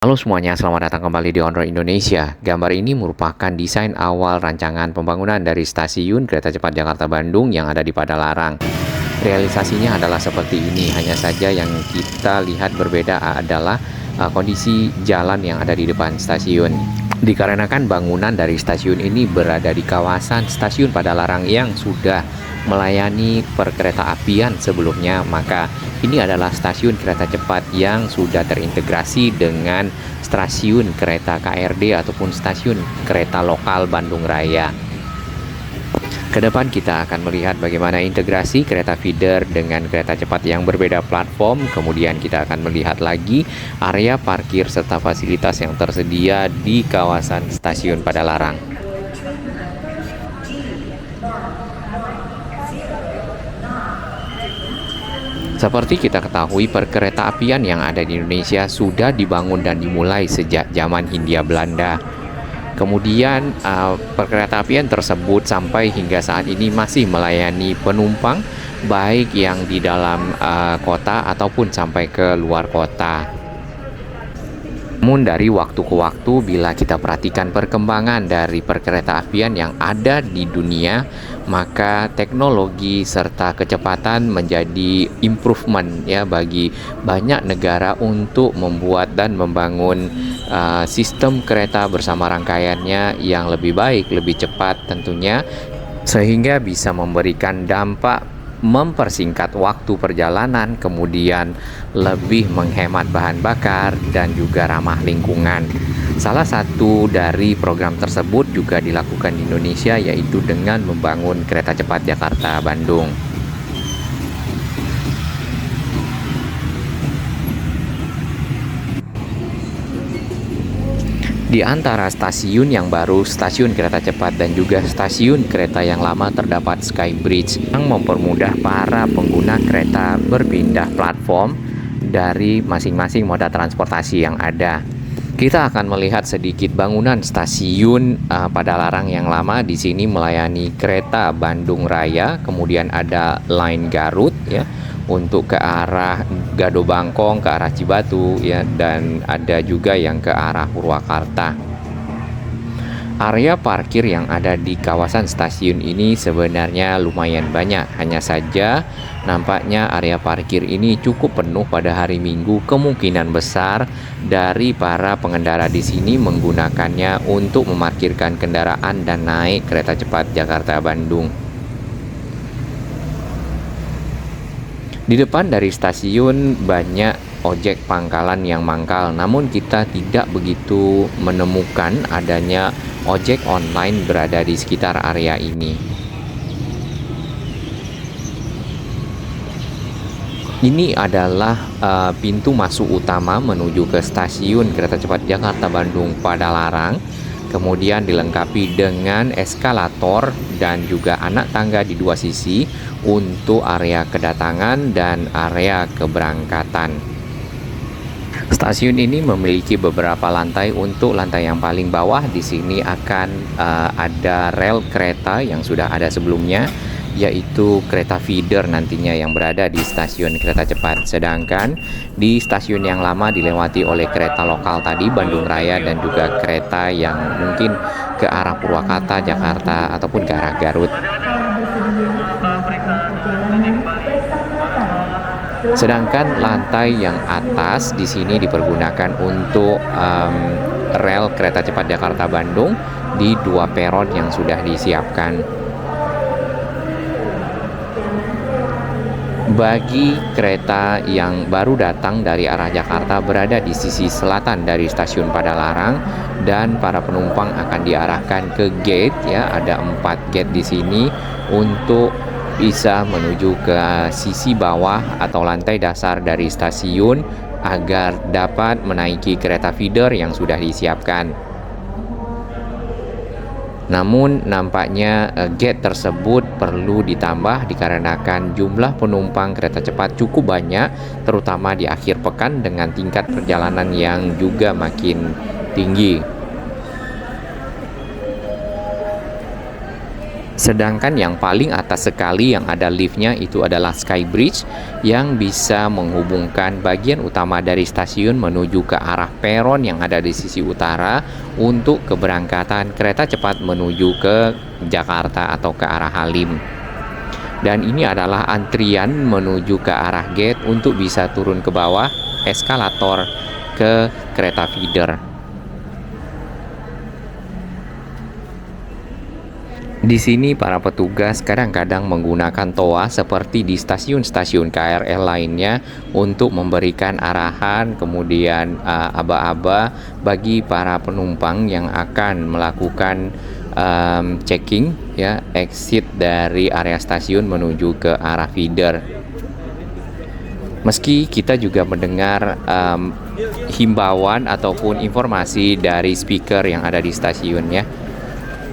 Halo semuanya, selamat datang kembali di On Road Indonesia. Gambar ini merupakan desain awal rancangan pembangunan dari stasiun kereta cepat Jakarta-Bandung yang ada di Padalarang. Realisasinya adalah seperti ini, hanya saja yang kita lihat berbeda adalah kondisi jalan yang ada di depan stasiun. Dikarenakan bangunan dari stasiun ini berada di kawasan stasiun Padalarang yang sudah melayani perkereta apian sebelumnya, maka ini adalah stasiun kereta cepat yang sudah terintegrasi dengan stasiun kereta KRD ataupun stasiun kereta lokal Bandung Raya. Kedepan kita akan melihat bagaimana integrasi kereta feeder dengan kereta cepat yang berbeda platform. Kemudian kita akan melihat lagi area parkir serta fasilitas yang tersedia di kawasan stasiun Padalarang. Seperti kita ketahui, perkereta apian yang ada di Indonesia sudah dibangun dan dimulai sejak zaman Hindia Belanda. Kemudian perkereta apian tersebut sampai hingga saat ini masih melayani penumpang baik yang di dalam kota ataupun sampai ke luar kota. Namun dari waktu ke waktu bila kita perhatikan perkembangan dari perkereta apian yang ada di dunia, maka teknologi serta kecepatan menjadi improvement ya bagi banyak negara untuk membuat dan membangun sistem kereta bersama rangkaiannya yang lebih baik, lebih cepat tentunya, sehingga bisa memberikan dampak mempersingkat waktu perjalanan, kemudian lebih menghemat bahan bakar dan juga ramah lingkungan. Salah satu dari program tersebut juga dilakukan di Indonesia, yaitu dengan membangun kereta cepat Jakarta-Bandung. Di antara stasiun yang baru, stasiun kereta cepat dan juga stasiun kereta yang lama terdapat Skybridge yang mempermudah para pengguna kereta berpindah platform dari masing-masing moda transportasi yang ada. Kita akan melihat sedikit bangunan stasiun Padalarang yang lama. Di sini melayani kereta Bandung Raya, kemudian ada line Garut ya untuk ke arah Gado Bangkong, ke arah Cibatu ya, dan ada juga yang ke arah Purwakarta. Area parkir yang ada di kawasan stasiun ini sebenarnya lumayan banyak, hanya saja nampaknya area parkir ini cukup penuh pada hari Minggu. Kemungkinan besar dari para pengendara di sini menggunakannya untuk memarkirkan kendaraan dan naik kereta cepat Jakarta-Bandung. Di depan dari stasiun banyak ojek pangkalan yang mangkal, namun kita tidak begitu menemukan adanya ojek online berada di sekitar area ini. Ini adalah pintu masuk utama menuju ke stasiun kereta cepat Jakarta-Bandung Padalarang. Kemudian dilengkapi dengan eskalator dan juga anak tangga di dua sisi untuk area kedatangan dan area keberangkatan. Stasiun ini memiliki beberapa lantai. Untuk lantai yang paling bawah di sini akan ada rel kereta yang sudah ada sebelumnya, yaitu kereta feeder nantinya yang berada di stasiun kereta cepat. Sedangkan di stasiun yang lama dilewati oleh kereta lokal tadi Bandung Raya dan juga kereta yang mungkin ke arah Purwakarta, Jakarta ataupun ke arah Garut. Sedangkan lantai yang atas di sini dipergunakan untuk rel kereta cepat Jakarta-Bandung di dua peron yang sudah disiapkan. Bagi kereta yang baru datang dari arah Jakarta berada di sisi selatan dari stasiun Padalarang, dan para penumpang akan diarahkan ke gate ya, ada 4 gate di sini untuk bisa menuju ke sisi bawah atau lantai dasar dari stasiun agar dapat menaiki kereta feeder yang sudah disiapkan. Namun nampaknya gate tersebut perlu ditambah dikarenakan jumlah penumpang kereta cepat cukup banyak, terutama di akhir pekan dengan tingkat perjalanan yang juga makin tinggi. Sedangkan yang paling atas sekali yang ada liftnya itu adalah Skybridge yang bisa menghubungkan bagian utama dari stasiun menuju ke arah peron yang ada di sisi utara untuk keberangkatan kereta cepat menuju ke Jakarta atau ke arah Halim. Dan ini adalah antrian menuju ke arah gate untuk bisa turun ke bawah eskalator ke kereta feeder. Di sini para petugas kadang-kadang menggunakan toa seperti di stasiun-stasiun KRL lainnya untuk memberikan arahan, kemudian aba-aba bagi para penumpang yang akan melakukan checking ya, exit dari area stasiun menuju ke arah feeder. Meski kita juga mendengar himbauan ataupun informasi dari speaker yang ada di stasiun ya.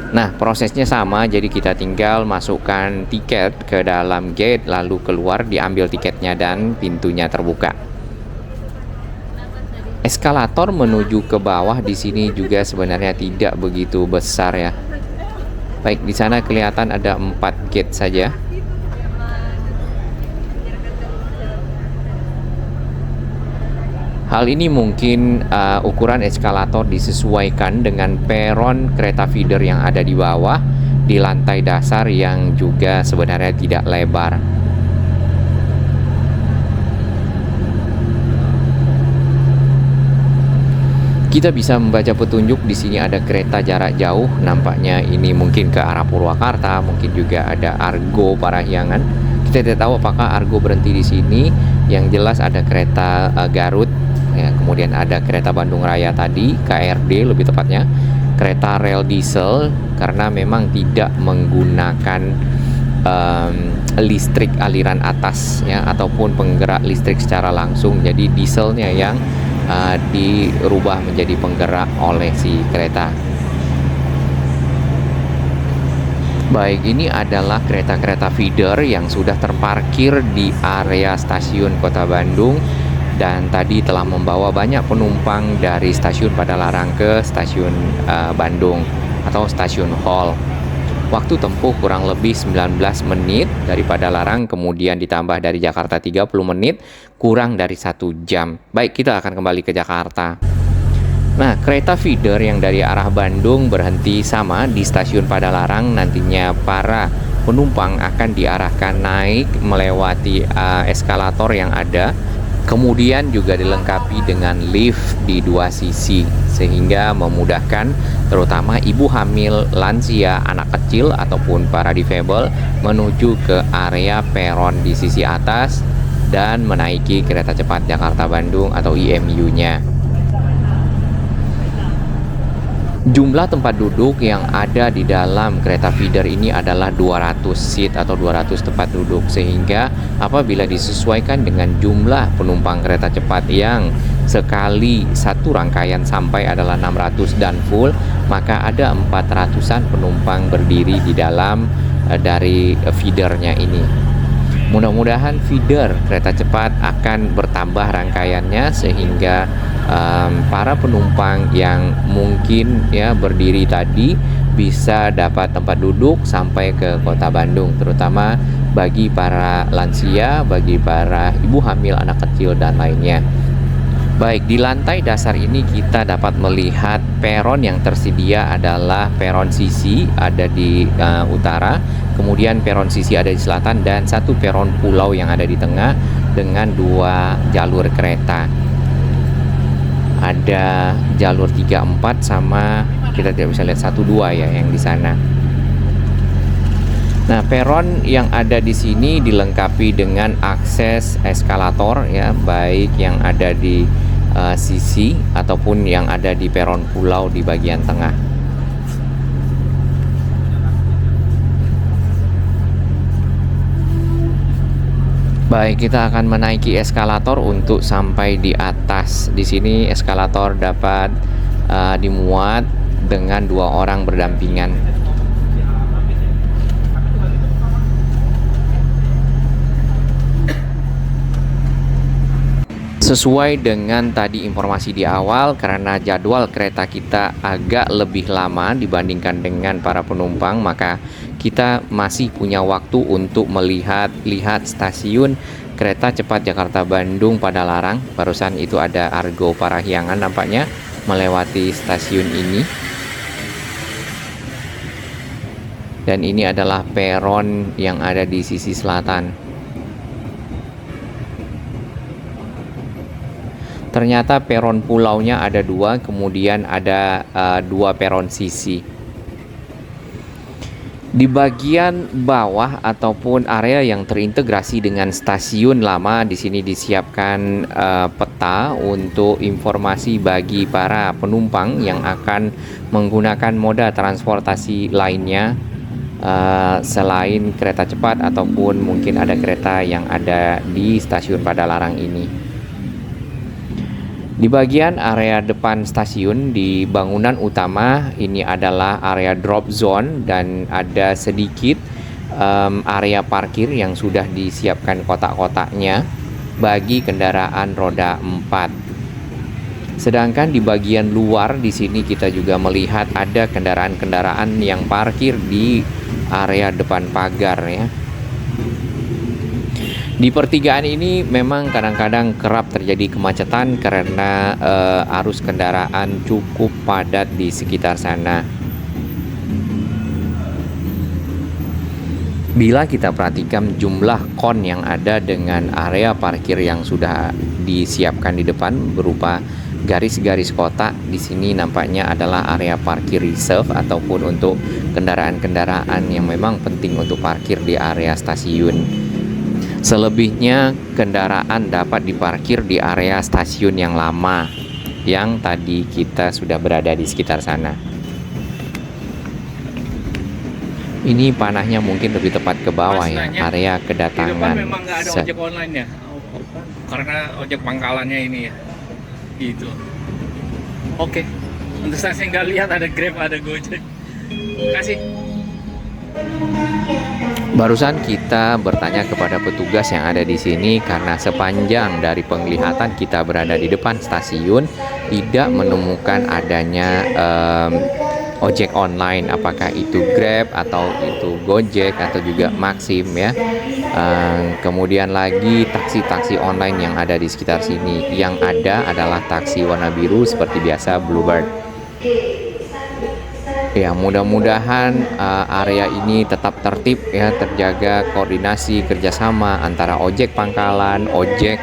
Nah, prosesnya sama, jadi kita tinggal masukkan tiket ke dalam gate, lalu keluar, diambil tiketnya dan pintunya terbuka. Eskalator menuju ke bawah di sini juga sebenarnya tidak begitu besar ya. Baik, di sana kelihatan ada 4 gate saja. Hal ini mungkin ukuran eskalator disesuaikan dengan peron kereta feeder yang ada di bawah di lantai dasar yang juga sebenarnya tidak lebar. Kita bisa membaca petunjuk di sini ada kereta jarak jauh, nampaknya ini mungkin ke arah Purwakarta, mungkin juga ada Argo Parahyangan. Kita tidak tahu apakah Argo berhenti di sini. Yang jelas ada kereta Garut. Ya, kemudian ada kereta Bandung Raya tadi, KRD lebih tepatnya, kereta rel diesel karena memang tidak menggunakan listrik aliran atas ya, ataupun penggerak listrik secara langsung. Jadi dieselnya yang dirubah menjadi penggerak oleh si kereta. Baik, ini adalah kereta-kereta feeder yang sudah terparkir di area stasiun Kota Bandung dan tadi telah membawa banyak penumpang dari stasiun Padalarang ke stasiun Bandung atau stasiun Hall. Waktu tempuh kurang lebih 19 menit dari Padalarang, kemudian ditambah dari Jakarta 30 menit, kurang dari 1 jam. Baik, kita akan kembali ke Jakarta. Nah, kereta feeder yang dari arah Bandung berhenti sama di stasiun Padalarang. Nantinya para penumpang akan diarahkan naik melewati eskalator yang ada. Kemudian juga dilengkapi dengan lift di 2 sisi sehingga memudahkan terutama ibu hamil, lansia, anak kecil ataupun para difabel menuju ke area peron di sisi atas dan menaiki kereta cepat Jakarta Bandung atau IMU-nya. Jumlah tempat duduk yang ada di dalam kereta feeder ini adalah 200 seat atau 200 tempat duduk, sehingga apabila disesuaikan dengan jumlah penumpang kereta cepat yang sekali satu rangkaian sampai adalah 600 dan full, maka ada 400-an penumpang berdiri di dalam dari feedernya ini. Mudah-mudahan feeder kereta cepat akan bertambah rangkaiannya sehingga para penumpang yang mungkin ya berdiri tadi bisa dapat tempat duduk sampai ke Kota Bandung, terutama bagi para lansia, bagi para ibu hamil, anak kecil dan lainnya. Baik, di lantai dasar ini kita dapat melihat peron yang tersedia adalah peron sisi ada di utara, kemudian peron sisi ada di selatan, dan satu peron pulau yang ada di tengah dengan 2 jalur kereta. Ada jalur 3-4 sama kita tidak bisa lihat 1-2 ya yang di sana. Nah, peron yang ada di sini dilengkapi dengan akses eskalator ya, baik yang ada di sisi ataupun yang ada di peron pulau di bagian tengah. Baik, kita akan menaiki eskalator untuk sampai di atas. Di sini eskalator dapat dimuat dengan 2 orang berdampingan. Sesuai dengan tadi informasi di awal, karena jadwal kereta kita agak lebih lama dibandingkan dengan para penumpang, maka kita masih punya waktu untuk melihat stasiun kereta cepat Jakarta-Bandung Padalarang. Barusan itu ada Argo Parahyangan nampaknya melewati stasiun ini. Dan ini adalah peron yang ada di sisi selatan. Ternyata peron pulaunya ada dua, kemudian ada dua peron sisi. Di bagian bawah ataupun area yang terintegrasi dengan stasiun lama, di sini disiapkan peta untuk informasi bagi para penumpang yang akan menggunakan moda transportasi lainnya selain kereta cepat ataupun mungkin ada kereta yang ada di stasiun Padalarang ini. Di bagian area depan stasiun di bangunan utama ini adalah area drop zone dan ada sedikit area parkir yang sudah disiapkan kotak-kotaknya bagi kendaraan roda 4. Sedangkan di bagian luar di sini kita juga melihat ada kendaraan-kendaraan yang parkir di area depan pagar ya. Di pertigaan ini memang kadang-kadang kerap terjadi kemacetan karena arus kendaraan cukup padat di sekitar sana. Bila kita perhatikan jumlah kon yang ada dengan area parkir yang sudah disiapkan di depan berupa garis-garis kotak, di sini nampaknya adalah area parkir reserve ataupun untuk kendaraan-kendaraan yang memang penting untuk parkir di area stasiun. Selebihnya kendaraan dapat diparkir di area stasiun yang lama yang tadi kita sudah berada di sekitar sana. Ini panahnya mungkin lebih tepat ke bawah ya, area kedatangan. Di depan memang nggak ada ojek online ya, karena ojek pangkalannya ini ya, gitu. Oke, untuk saya nggak lihat ada Grab, ada Gojek. Kasih. Barusan kita bertanya kepada petugas yang ada di sini karena sepanjang dari penglihatan kita berada di depan stasiun tidak menemukan adanya ojek online, apakah itu Grab atau itu Gojek atau juga Maxim ya. Kemudian lagi taksi-taksi online yang ada di sekitar sini, yang ada adalah taksi warna biru seperti biasa Bluebird. Ya, mudah-mudahan area ini tetap tertib ya, terjaga koordinasi kerjasama antara ojek pangkalan, ojek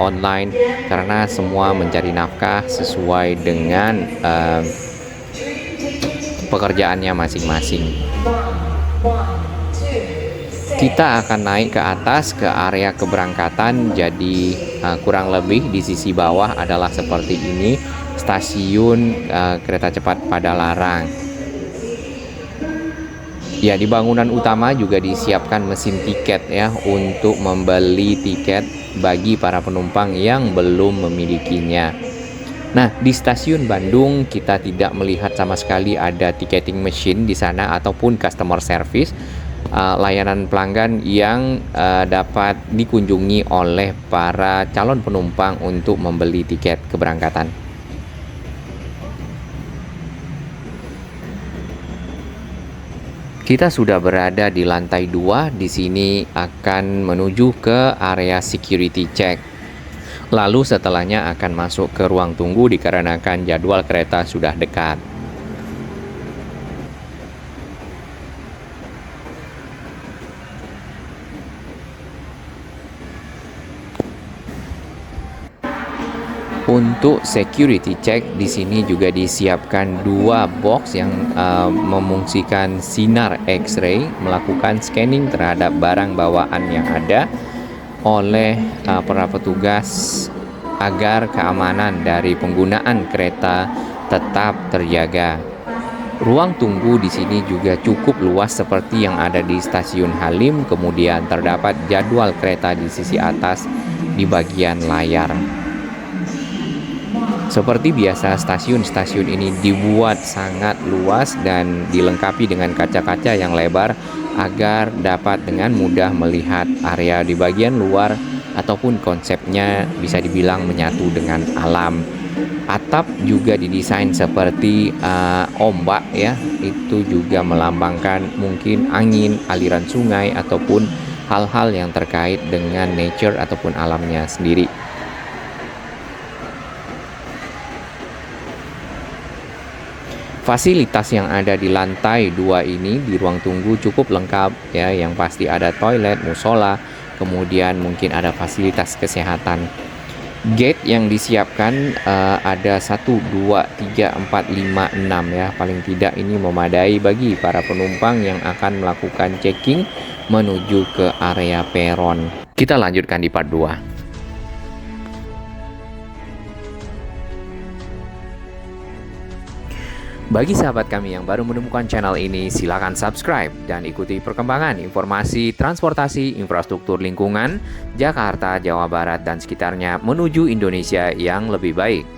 online, karena semua mencari nafkah sesuai dengan pekerjaannya masing-masing. Kita akan naik ke atas ke area keberangkatan, jadi kurang lebih di sisi bawah adalah seperti ini stasiun kereta cepat Padalarang. Ya, di bangunan utama juga disiapkan mesin tiket ya untuk membeli tiket bagi para penumpang yang belum memilikinya. Nah, di stasiun Bandung kita tidak melihat sama sekali ada ticketing machine di sana ataupun customer service, layanan pelanggan yang dapat dikunjungi oleh para calon penumpang untuk membeli tiket keberangkatan. Kita sudah berada di lantai 2, di sini akan menuju ke area security check. Lalu setelahnya akan masuk ke ruang tunggu dikarenakan jadwal kereta sudah dekat. Untuk security check di sini juga disiapkan dua box yang memungsikan sinar X-ray melakukan scanning terhadap barang bawaan yang ada oleh para petugas agar keamanan dari penggunaan kereta tetap terjaga. Ruang tunggu di sini juga cukup luas seperti yang ada di stasiun Halim, kemudian terdapat jadwal kereta di sisi atas di bagian layar. Seperti biasa, stasiun-stasiun ini dibuat sangat luas dan dilengkapi dengan kaca-kaca yang lebar agar dapat dengan mudah melihat area di bagian luar ataupun konsepnya bisa dibilang menyatu dengan alam. Atap juga didesain seperti ombak ya, itu juga melambangkan mungkin angin, aliran sungai ataupun hal-hal yang terkait dengan nature ataupun alamnya sendiri. Fasilitas yang ada di lantai 2 ini di ruang tunggu cukup lengkap ya, yang pasti ada toilet, musola, kemudian mungkin ada fasilitas kesehatan. Gate yang disiapkan ada 1, 2, 3, 4, 5, 6 ya. Paling tidak ini memadai bagi para penumpang yang akan melakukan checking menuju ke area peron. Kita lanjutkan di part 2. Bagi sahabat kami yang baru menemukan channel ini, silakan subscribe dan ikuti perkembangan informasi transportasi infrastruktur lingkungan Jakarta, Jawa Barat, dan sekitarnya menuju Indonesia yang lebih baik.